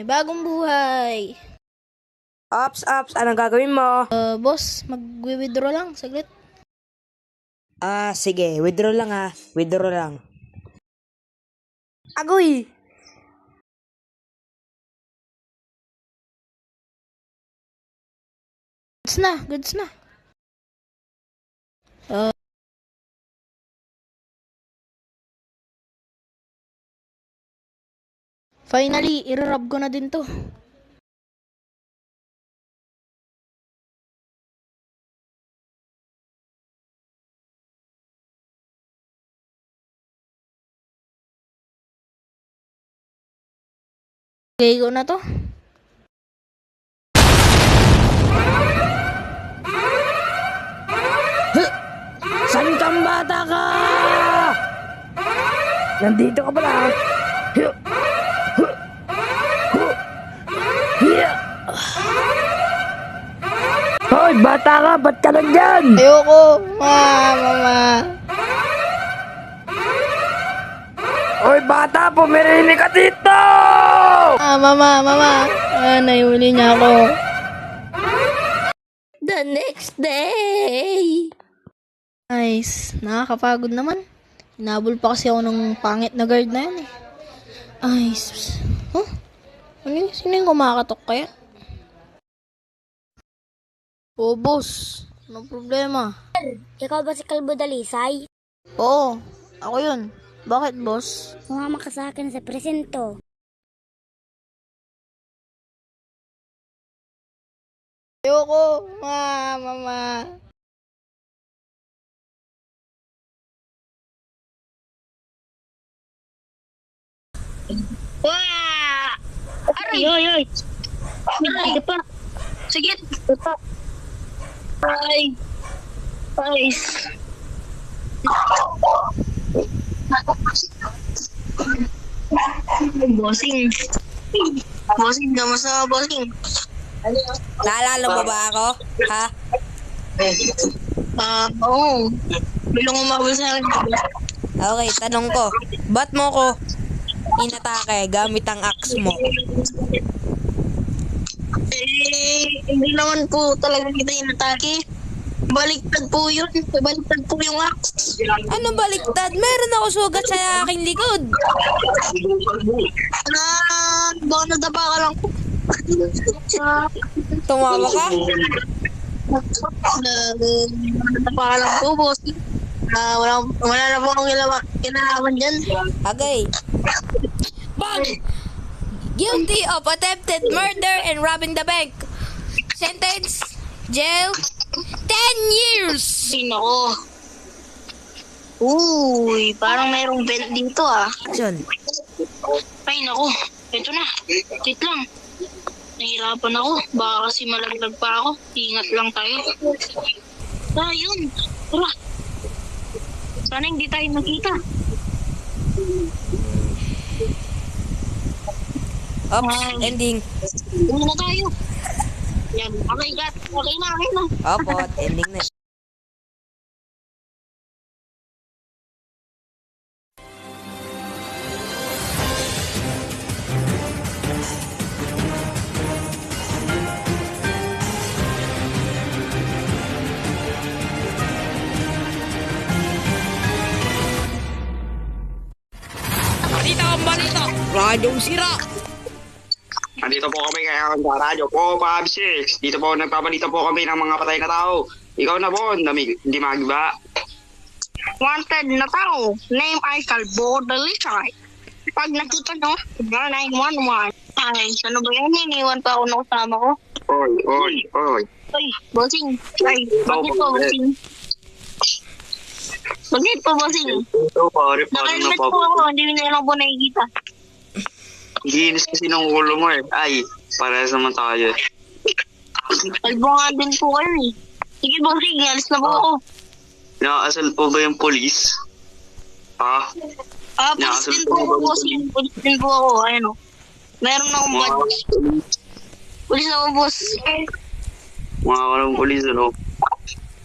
Bagong buhay. Ops, anong gagawin mo? Boss, mag-withdraw lang, saglit. Sige, withdraw lang withdraw lang. Agoy! Goods na. Finally, i-rub ko na din to. Okay ko na to. San kang bata ka? Nandito ka pala. Hoy, bata ka, ba't ka nandyan? Ayoko, mama. Hoy, bata, pumirili ka dito! Mama. Nahuli niya ako. The next day. Nice. Nakakapagod naman. Hinabol pa kasi ako ng pangit na guard na yan eh. Nice. Huh? Sino yung kumakatok kaya? Oh, boss. Anong problema? Ikaw ba si Kalbo Dalisay? Oo, ako yun. Bakit, boss? Sumama ka sa akin sa presento. Ayoko, mama. Wah! Aray! Sige pa. Sige. Ay. Bossing, kamusta bossing? Naalala mo ba ako? Ha? Oo. Bilong umabol sa akin. Okay, tanong ko. Ba't mo ko inatake gamit ang axe mo? Hindi naman po talaga kita inatake. Baliktad po yun. Baliktad po yung axe. Ano baliktad? Meron ako sugat sa aking likod. Baka nadapa ka lang po. Tumawa ka? Nadapa ka lang po, boss. Wala na po akong kinalaman dyan. Agay. Guilty of attempted murder and robbing the bank. Sentence, jail, 10 years. Sino ko? Uy, parang mayroong vent dito Action. Ay, naku. Ito na. Wait lang. Nahirapan ako. Baka kasi malaglag pa ako. Ingat lang tayo. Yun. Tara. Sana hindi tayo nakita. Oops, ending. Una na tayo. Yan. Okay, got. Okay na. Opo, ending na. Balita ang balita! Radyong sira! Nandito po kami ngayon sa radyo po, Pab 6. Dito po nagpabalita po kami ng mga patay na tao. Ikaw na po, Dimag ba? Wanted na tao. Name ay Kalbo Dalisay. Pag nakita nyo, 911. Ay, ano ba yan? Iniwan pa ako ng kasama ko. Oy. Ay, bossing. Ay, bakit po, bossing? Bakit po, bossing? Ito pare, paano na Naka-helmet po ako, hindi nila po nakikita. Ginis kasi ng ulo mo eh. Ay, parehas naman tayo. Kalbo nga din po kayo eh. Sige, bossing, alis na po ako. Nakakasal po ba yung polis? Ha? Pulis din po ako, bossing. Pulis din po ako, ayun o. Meron akong badge. Pulis ako, boss. Mga walang polis, ano?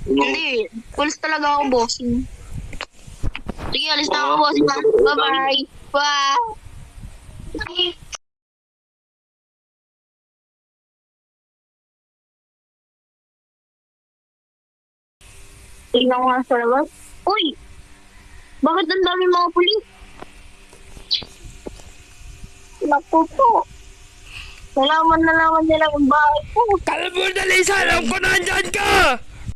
Hindi, pulis talaga ako, bossing. Sige, alis na ako, boss. Bye-bye. Bye. Tingnan ko nga sa labas. Uy! Bakit ang dami mga pulis? Naku po. Nalaman na naman nila ang bahay ko. Kalbo na, Lisa! Alam ko na andyan ka!